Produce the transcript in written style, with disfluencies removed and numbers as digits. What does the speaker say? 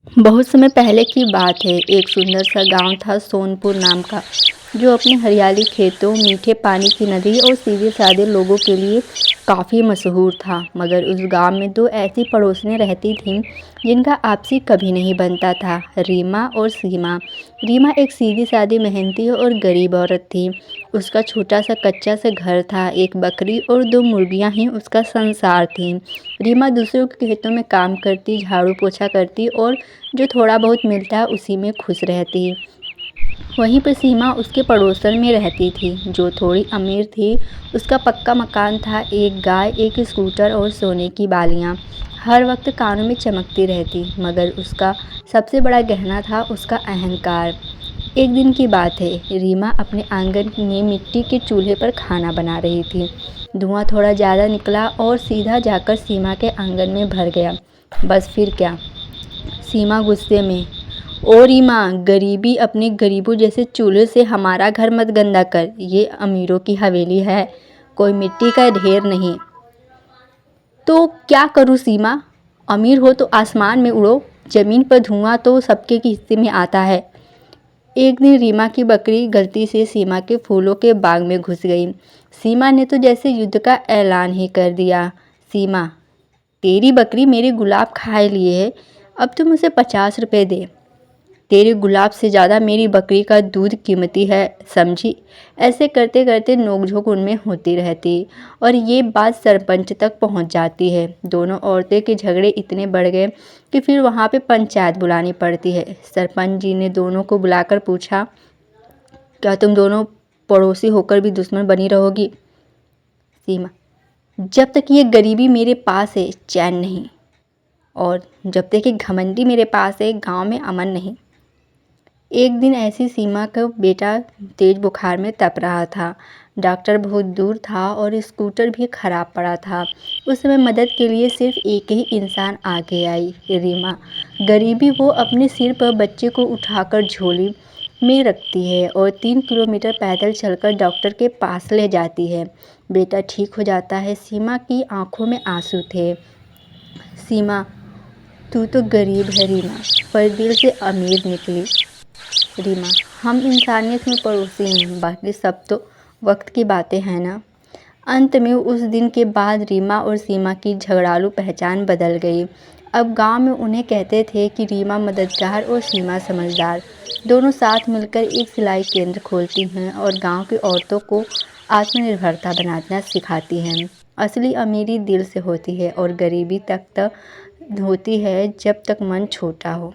बहुत समय पहले की बात है। एक सुंदर सा गांव था सोनपुर नाम का, जो अपने हरियाली खेतों, मीठे पानी की नदी और सीधे साधे लोगों के लिए काफ़ी मशहूर था। मगर उस गांव में दो ऐसी पड़ोसनें रहती थीं जिनका आपसी कभी नहीं बनता था, रीमा और सीमा। रीमा एक सीधी सादी, मेहनती और गरीब औरत थी। उसका छोटा सा कच्चा सा घर था, एक बकरी और दो मुर्गियां ही उसका संसार थीं। रीमा दूसरों के खेतों में काम करती, झाड़ू पोछा करती और जो थोड़ा बहुत मिलता उसी में खुश रहती। वहीं पर सीमा उसके पड़ोसन में रहती थी, जो थोड़ी अमीर थी। उसका पक्का मकान था, एक गाय, एक स्कूटर और सोने की बालियां हर वक्त कानों में चमकती रहती। मगर उसका सबसे बड़ा गहना था उसका अहंकार। एक दिन की बात है, रीमा अपने आंगन में मिट्टी के चूल्हे पर खाना बना रही थी। धुआं थोड़ा ज़्यादा निकला और सीधा जाकर सीमा के आंगन में भर गया। बस फिर क्या, सीमा गुस्से में, ओ रीमा, गरीबी अपने गरीबों जैसे चूल्हे से हमारा घर मत गंदा कर। ये अमीरों की हवेली है, कोई मिट्टी का ढेर नहीं। तो क्या करूँ सीमा, अमीर हो तो आसमान में उड़ो, जमीन पर धुआं तो सबके के हिस्से में आता है। एक दिन रीमा की बकरी गलती से सीमा के फूलों के बाग में घुस गई। सीमा ने तो जैसे युद्ध का ऐलान ही कर दिया। सीमा, तेरी बकरी मेरे गुलाब खाए लिए है, अब तुम उसे 50 रुपये दे। तेरे गुलाब से ज़्यादा मेरी बकरी का दूध कीमती है, समझी। ऐसे करते करते नोकझोंक उनमें होती रहती और ये बात सरपंच तक पहुंच जाती है। दोनों औरतें के झगड़े इतने बढ़ गए कि फिर वहां पे पंचायत बुलानी पड़ती है। सरपंच जी ने दोनों को बुलाकर पूछा, क्या तुम दोनों पड़ोसी होकर भी दुश्मन बनी रहोगी? सीमा, जब तक ये गरीबी मेरे पास है चैन नहीं, और जब तक ये घमंडी मेरे पास है गांव में अमन नहीं। एक दिन ऐसी सीमा का बेटा तेज बुखार में तप रहा था। डॉक्टर बहुत दूर था और स्कूटर भी खराब पड़ा था। उस समय मदद के लिए सिर्फ एक ही इंसान आगे आई, रीमा। गरीबी वो अपने सिर पर बच्चे को उठाकर झोली में रखती है और 3 किलोमीटर पैदल चलकर डॉक्टर के पास ले जाती है। बेटा ठीक हो जाता है। सीमा की आंखों में आंसू थे। सीमा, तू तो गरीब है रीमा, पर दिल से अमीर निकली। रीमा, हम इंसानियत में पड़ोसी हैं, बाकी सब तो वक्त की बातें हैं ना। अंत में उस दिन के बाद रीमा और सीमा की झगड़ालू पहचान बदल गई। अब गांव में उन्हें कहते थे कि रीमा मददगार और सीमा समझदार। दोनों साथ मिलकर एक सिलाई केंद्र खोलती हैं और गांव की औरतों को आत्मनिर्भरता बनाना सिखाती हैं। असली अमीरी दिल से होती है और गरीबी तक होती है जब तक मन छोटा हो।